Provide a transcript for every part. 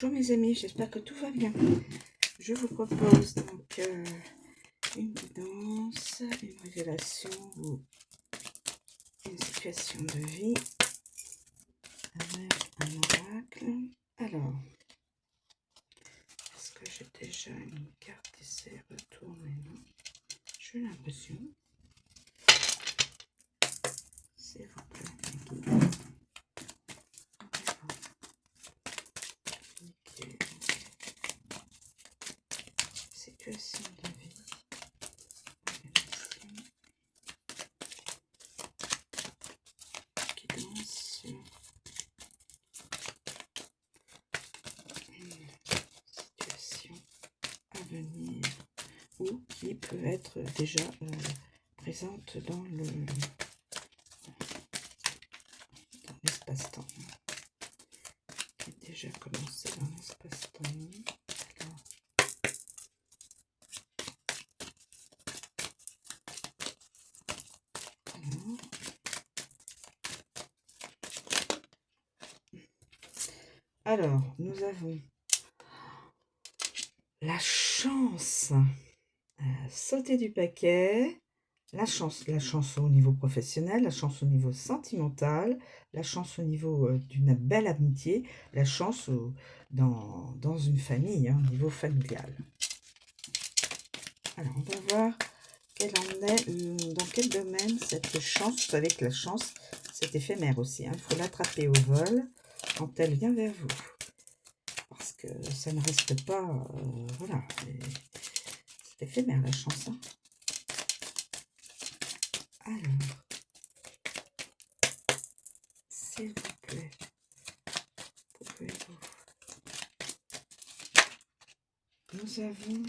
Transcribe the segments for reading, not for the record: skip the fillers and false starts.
Bonjour mes amis, j'espère que tout va bien. Je vous propose donc une guidance, une révélation ou une situation de vie avec un oracle. Alors, est-ce que j'ai déjà une carte qui s'est retournée? Non, j'ai l'impression. S'il vous plaît. Okay. Situation de vie. Guidance. Situation à venir ou qui peut être déjà présente dans l'espace-temps. Qui a déjà commencé dans l'espace-temps. Alors, nous avons la chance, sauter du paquet, la chance au niveau professionnel, la chance au niveau sentimental, la chance au niveau d'une belle amitié, la chance dans une famille, au niveau familial. Alors, on va voir quelle en est, dans quel domaine cette chance, avec la chance, c'est éphémère aussi. Il faut l'attraper au vol quand elle vient vers vous. Parce que ça ne reste pas, voilà, c'est éphémère la chance. Alors, s'il vous plaît, pouvez-vous... Nous avons...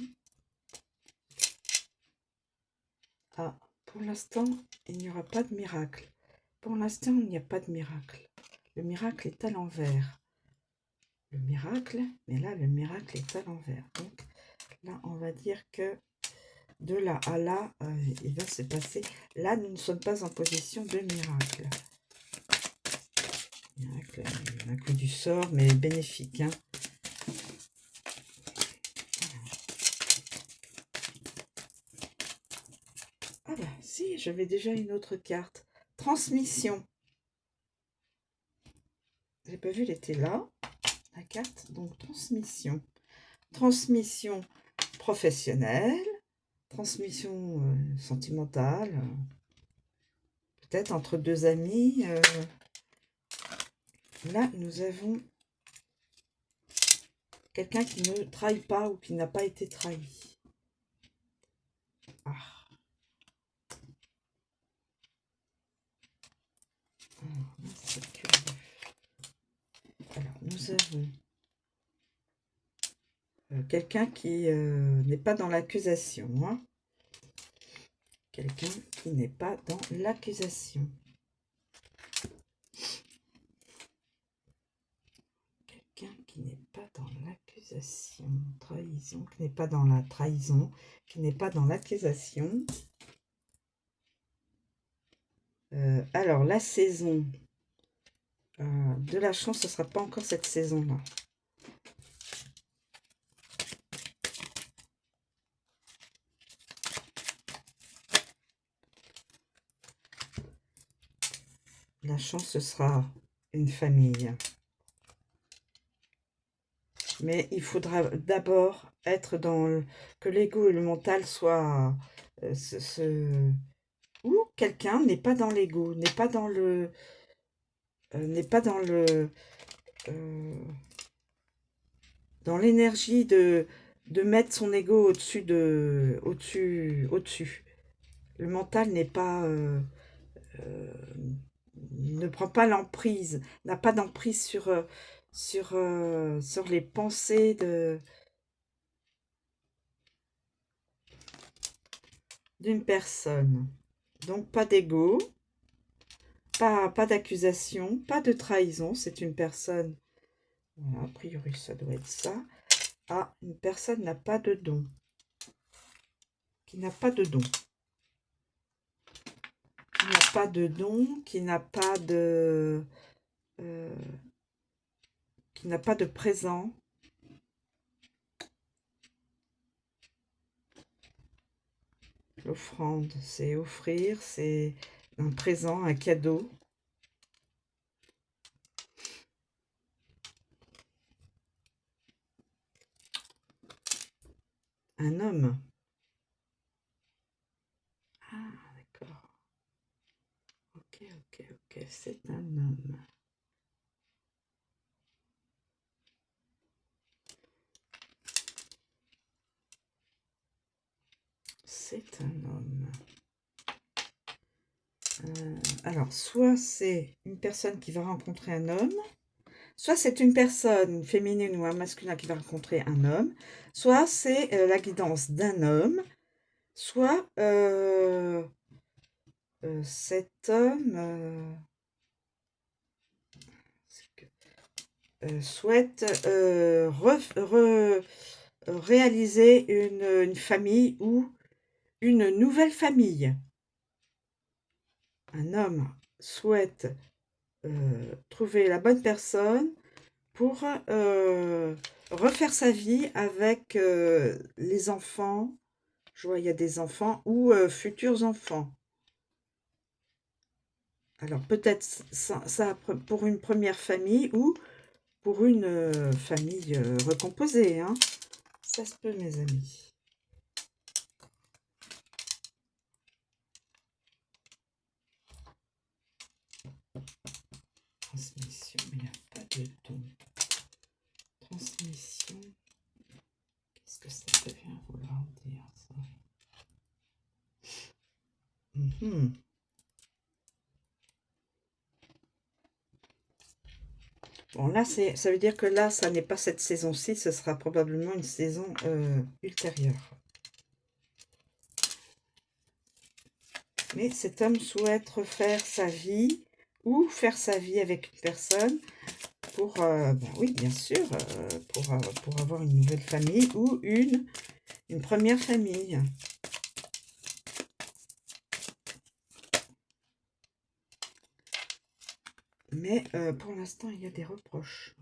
Ah, pour l'instant, il n'y aura pas de miracle. Pour l'instant, il n'y a pas de miracle. Le miracle est à l'envers. Le miracle, mais là, le miracle est à l'envers. Donc, là, on va dire que de là à là, il va se passer. Là, nous ne sommes pas en position de miracle. Miracle, un coup du sort, mais bénéfique. Hein. Ah bah, si, j'avais déjà une autre carte. Transmission. J'ai pas vu, elle était là, la carte. Donc, transmission. Transmission professionnelle. Transmission sentimentale. Peut-être entre deux amis. Là, nous avons quelqu'un qui ne trahit pas ou qui n'a pas été trahi. Ah. Alors, nous avons quelqu'un qui n'est pas dans l'accusation. Hein. Quelqu'un qui n'est pas dans l'accusation. Quelqu'un qui n'est pas dans l'accusation. Trahison, qui n'est pas dans la trahison, qui n'est pas dans l'accusation. Alors, la saison de la chance, ce ne sera pas encore cette saison-là. La chance, ce sera une famille. Mais il faudra d'abord être dans que l'ego et le mental soient... Ou quelqu'un n'est pas dans l'ego, n'est pas dans le... n'est pas dans le... dans l'énergie de mettre son ego au-dessus de... au-dessus. Le mental n'est pas... ne prend pas l'emprise, n'a pas d'emprise sur les pensées d'une personne. Donc pas d'ego, pas d'accusation, pas de trahison. C'est une personne, voilà, a priori ça doit être ça. Ah, une personne n'a pas de don. Qui n'a pas de don. Qui n'a pas de don, qui n'a pas de... qui n'a pas de présent. L'offrande, c'est offrir, c'est un présent, un cadeau. Un homme. Ah, d'accord. Ok, ok, ok, c'est un homme. C'est un homme. Alors, soit c'est une personne qui va rencontrer un homme, soit c'est une personne féminine ou un masculin qui va rencontrer un homme, soit c'est la guidance d'un homme, soit cet homme souhaite réaliser une famille ou une nouvelle famille. Un homme souhaite trouver la bonne personne pour refaire sa vie avec les enfants. Je vois, il y a des enfants ou futurs enfants. Alors peut-être ça pour une première famille ou pour une famille recomposée. Hein. Ça se peut, mes amis. Transmission, mais il n'y a pas de don. Transmission. Qu'est-ce que ça peut bien vouloir dire, ça? Bon, là, ça veut dire que là, ça n'est pas cette saison-ci, ce sera probablement une saison ultérieure. Mais cet homme souhaite refaire sa vie ou faire sa vie avec une personne pour, ben oui, bien sûr, pour avoir une nouvelle famille ou une première famille. Mais pour l'instant, il y a des reproches.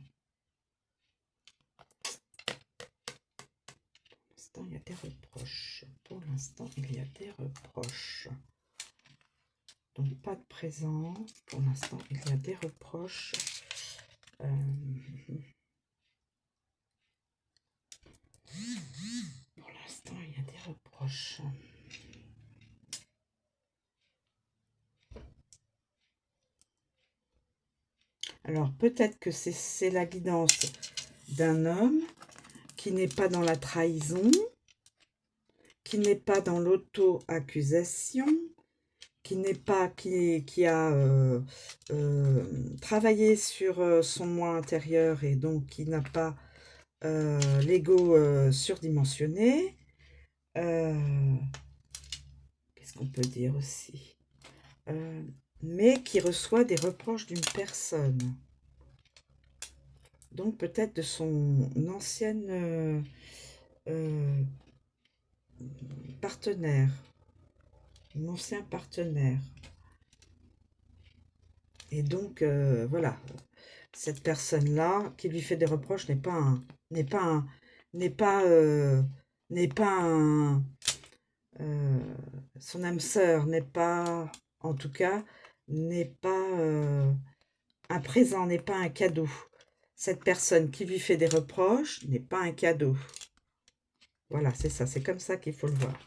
Pour l'instant, il y a des reproches. Pour l'instant, il y a des reproches. Donc, pas de présent. Pour l'instant, il y a des reproches. Pour l'instant, il y a des reproches. Alors, peut-être que c'est la guidance d'un homme qui n'est pas dans la trahison, qui n'est pas dans l'auto-accusation, qui a travaillé sur son moi intérieur et donc qui n'a pas l'ego surdimensionné. Qu'est-ce qu'on peut dire aussi? Mais qui reçoit des reproches d'une personne. Donc peut-être de son ancienne partenaire, mon ancien partenaire. Et donc, voilà, cette personne-là qui lui fait des reproches n'est pas son âme sœur n'est pas, en tout cas, n'est pas un présent, n'est pas un cadeau. Cette personne qui lui fait des reproches n'est pas un cadeau. Voilà, c'est ça, c'est comme ça qu'il faut le voir.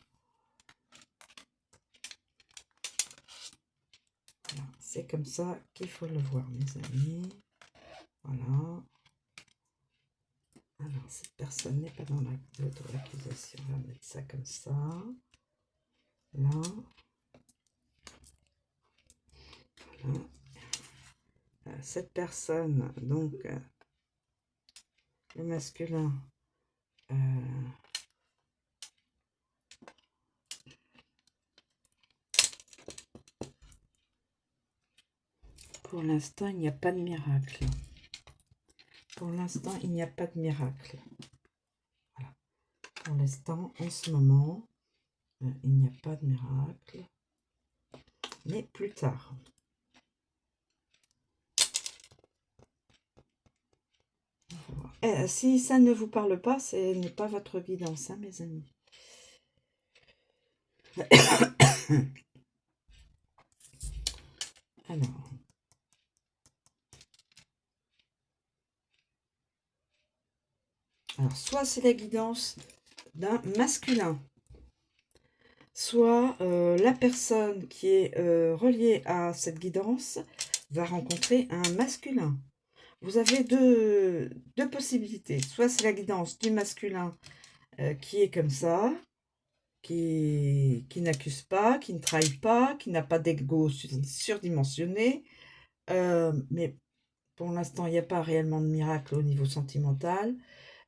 Voilà, c'est comme ça qu'il faut le voir, mes amis. Voilà. Alors, cette personne n'est pas dans l'auto-accusation. On va mettre ça comme ça. Là. Voilà. Cette personne, donc, le masculin, pour l'instant, il n'y a pas de miracle. Pour l'instant, il n'y a pas de miracle. Voilà. Pour l'instant, en ce moment, il n'y a pas de miracle. Mais plus tard. Si ça ne vous parle pas, ce n'est pas votre guidance, hein, mes amis. Alors, soit c'est la guidance d'un masculin, soit la personne qui est reliée à cette guidance va rencontrer un masculin. Vous avez deux possibilités. Soit c'est la guidance du masculin qui est comme ça, qui n'accuse pas, qui ne trahit pas, qui n'a pas d'ego surdimensionné. Mais pour l'instant, il n'y a pas réellement de miracle au niveau sentimental.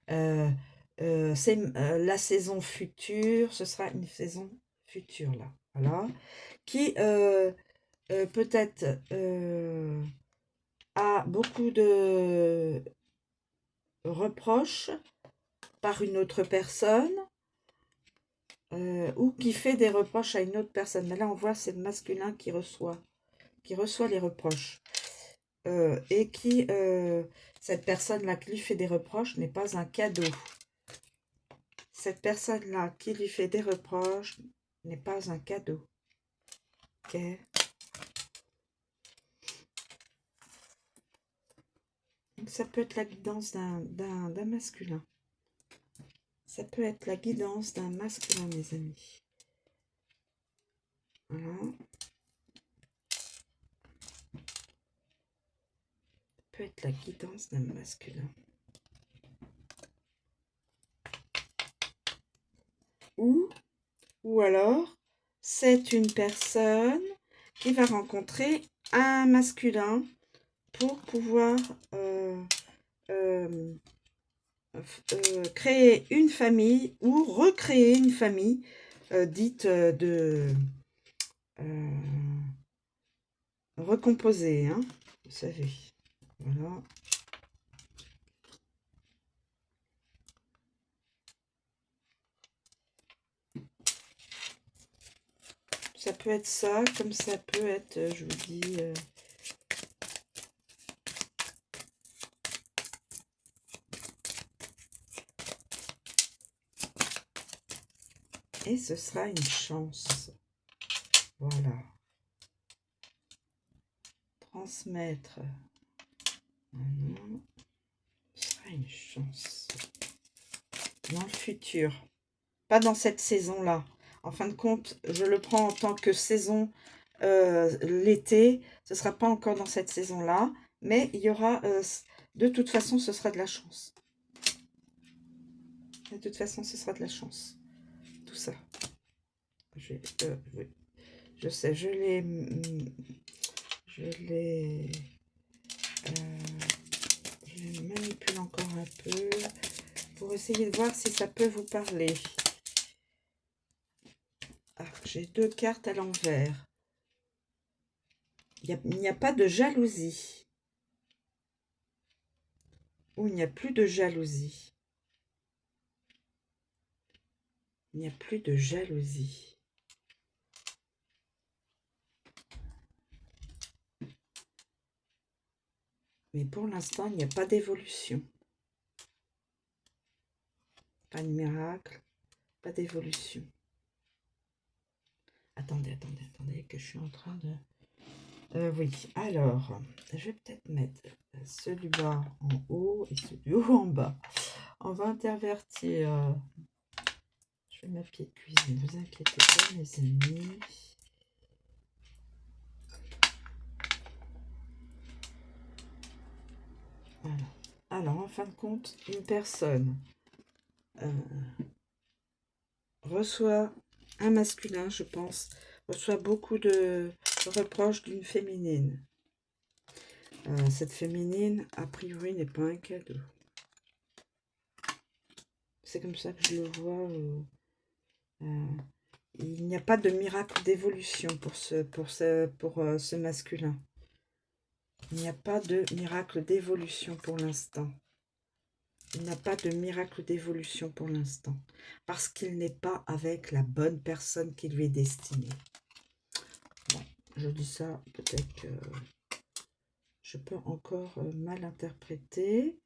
C'est la saison future, ce sera une saison future là, voilà, qui peut-être a beaucoup de reproches par une autre personne ou qui fait des reproches à une autre personne. Mais là, on voit c'est le masculin qui reçoit les reproches et qui cette personne-là qui lui fait des reproches n'est pas un cadeau. Cette personne-là qui lui fait des reproches n'est pas un cadeau. Ok. Donc ça peut être la guidance d'un masculin. Ça peut être la guidance d'un masculin, mes amis. Voilà. Ça peut être la guidance d'un masculin. Ou alors, c'est une personne qui va rencontrer un masculin pour pouvoir créer une famille ou recréer une famille dite de recomposée, hein, vous savez. Voilà. Ça peut être ça, comme ça peut être, je vous dis... et ce sera une chance. Voilà. Transmettre. Ce sera une chance. Dans le futur. Pas dans cette saison-là. En fin de compte, je le prends en tant que saison l'été. Ce ne sera pas encore dans cette saison-là. Mais il y aura... de toute façon, ce sera de la chance. De toute façon, ce sera de la chance. Tout ça. Oui. Je sais, je les manipule encore un peu pour essayer de voir si ça peut vous parler. Ah, j'ai deux cartes à l'envers. Il n'y a pas de jalousie. Ou il n'y a plus de jalousie. Il n'y a plus de jalousie. Mais pour l'instant, il n'y a pas d'évolution. Pas de miracle, pas d'évolution. Attendez, que je suis en train de... oui, alors, je vais peut-être mettre celui bas en haut et celui haut en bas. On va intervertir. Je fais ma pied de cuisine, ne vous inquiétez pas, mes amis. Voilà. Alors, en fin de compte, une personne reçoit un masculin, je pense, reçoit beaucoup de reproches d'une féminine. Cette féminine, a priori, n'est pas un cadeau. C'est comme ça que je le vois. Il n'y a pas de miracle d'évolution pour ce masculin. Il n'y a pas de miracle d'évolution pour l'instant. Il n'a pas de miracle d'évolution pour l'instant. Parce qu'il n'est pas avec la bonne personne qui lui est destinée. Bon, je dis ça, peut-être que je peux encore mal interpréter.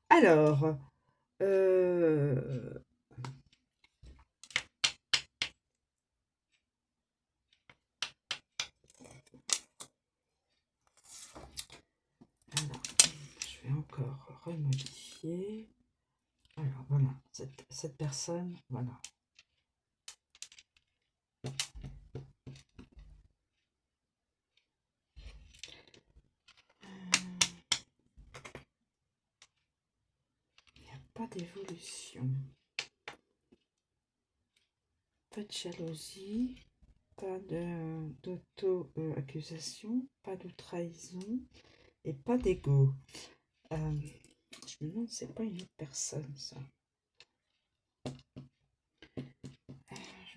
Alors, remodifier. Alors voilà, cette personne, voilà. Il n'y a pas d'évolution. Pas de jalousie, pas d'auto-accusation, pas de trahison et pas d'ego. Je me demande, c'est pas une autre personne, ça. Je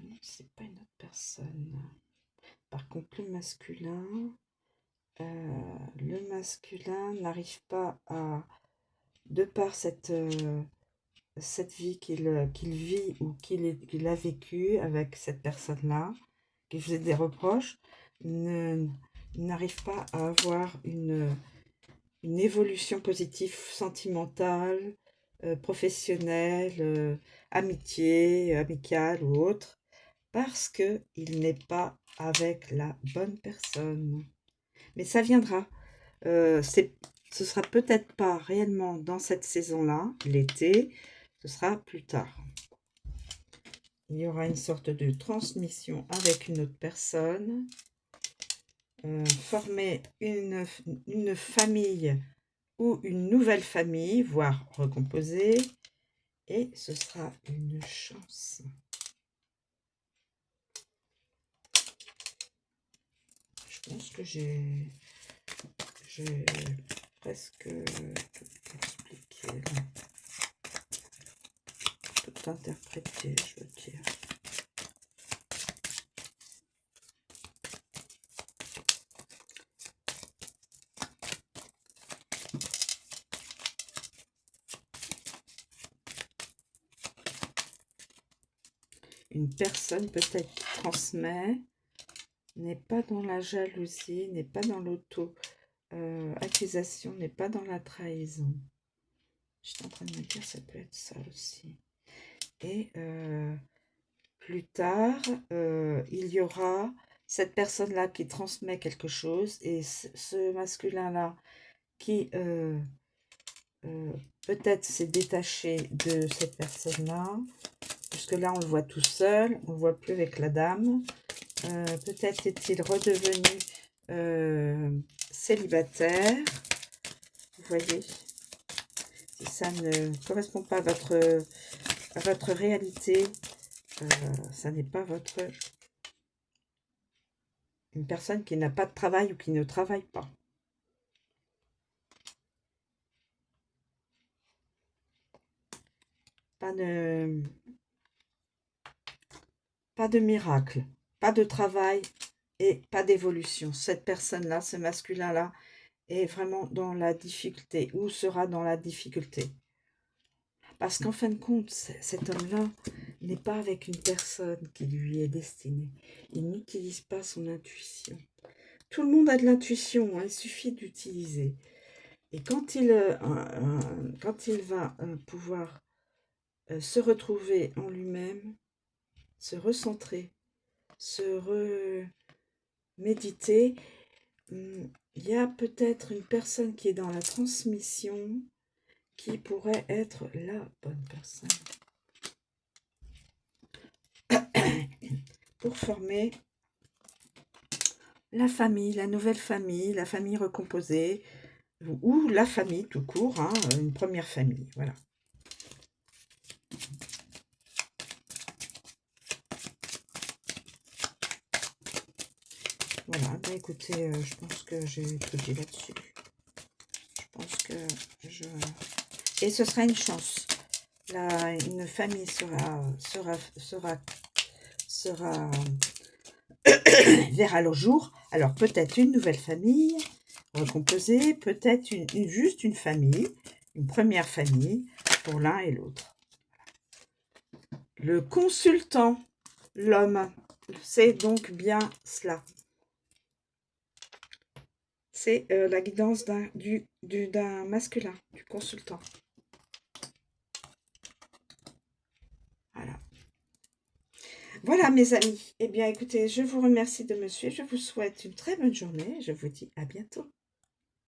me demande, c'est pas une autre personne. Par contre, le masculin n'arrive pas à, de par cette vie qu'il vit ou qu'il a vécue avec cette personne-là, qui faisait des reproches, n'arrive pas à avoir une évolution positive sentimentale, professionnelle, amicale ou autre, parce qu'il n'est pas avec la bonne personne. Mais ça viendra. Ce sera peut-être pas réellement dans cette saison-là, l'été, ce sera plus tard. Il y aura une sorte de transmission avec une autre personne, former une famille ou une nouvelle famille, voire recomposer, et ce sera une chance. Je pense que j'ai presque tout expliqué, tout interprété, je veux dire. Une personne peut-être qui transmet, n'est pas dans la jalousie, n'est pas dans l'auto-accusation, n'est pas dans la trahison. J'étais en train de me dire, ça peut être ça aussi. Et plus tard, il y aura cette personne-là qui transmet quelque chose et ce masculin-là qui peut-être s'est détaché de cette personne-là, puisque là, on le voit tout seul, on ne le voit plus avec la dame. Peut-être est-il redevenu célibataire. Vous voyez, si ça ne correspond pas à votre réalité, ça n'est pas une personne qui n'a pas de travail ou qui ne travaille pas. Pas de miracle, pas de travail et pas d'évolution. Cette personne-là, ce masculin-là, est vraiment dans la difficulté ou sera dans la difficulté. Parce qu'en fin de compte, cet homme-là n'est pas avec une personne qui lui est destinée. Il n'utilise pas son intuition. Tout le monde a de l'intuition, hein, il suffit d'utiliser. Et quand il va pouvoir se retrouver en lui-même, se recentrer, se reméditer, il y a peut-être une personne qui est dans la transmission, qui pourrait être la bonne personne pour former la famille, la nouvelle famille, la famille recomposée, ou la famille tout court, hein, une première famille, voilà. Voilà, bah écoutez, je pense que j'ai tout dit là-dessus. Je pense que Et ce sera une chance. Là, une famille verra le jour. Alors, peut-être une nouvelle famille recomposée, peut-être juste une famille, une première famille pour l'un et l'autre. Le consultant, l'homme, c'est donc bien cela. C'est la guidance d'un masculin, du consultant. Voilà. Voilà mes amis. Eh bien écoutez, je vous remercie de me suivre. Je vous souhaite une très bonne journée. Je vous dis à bientôt.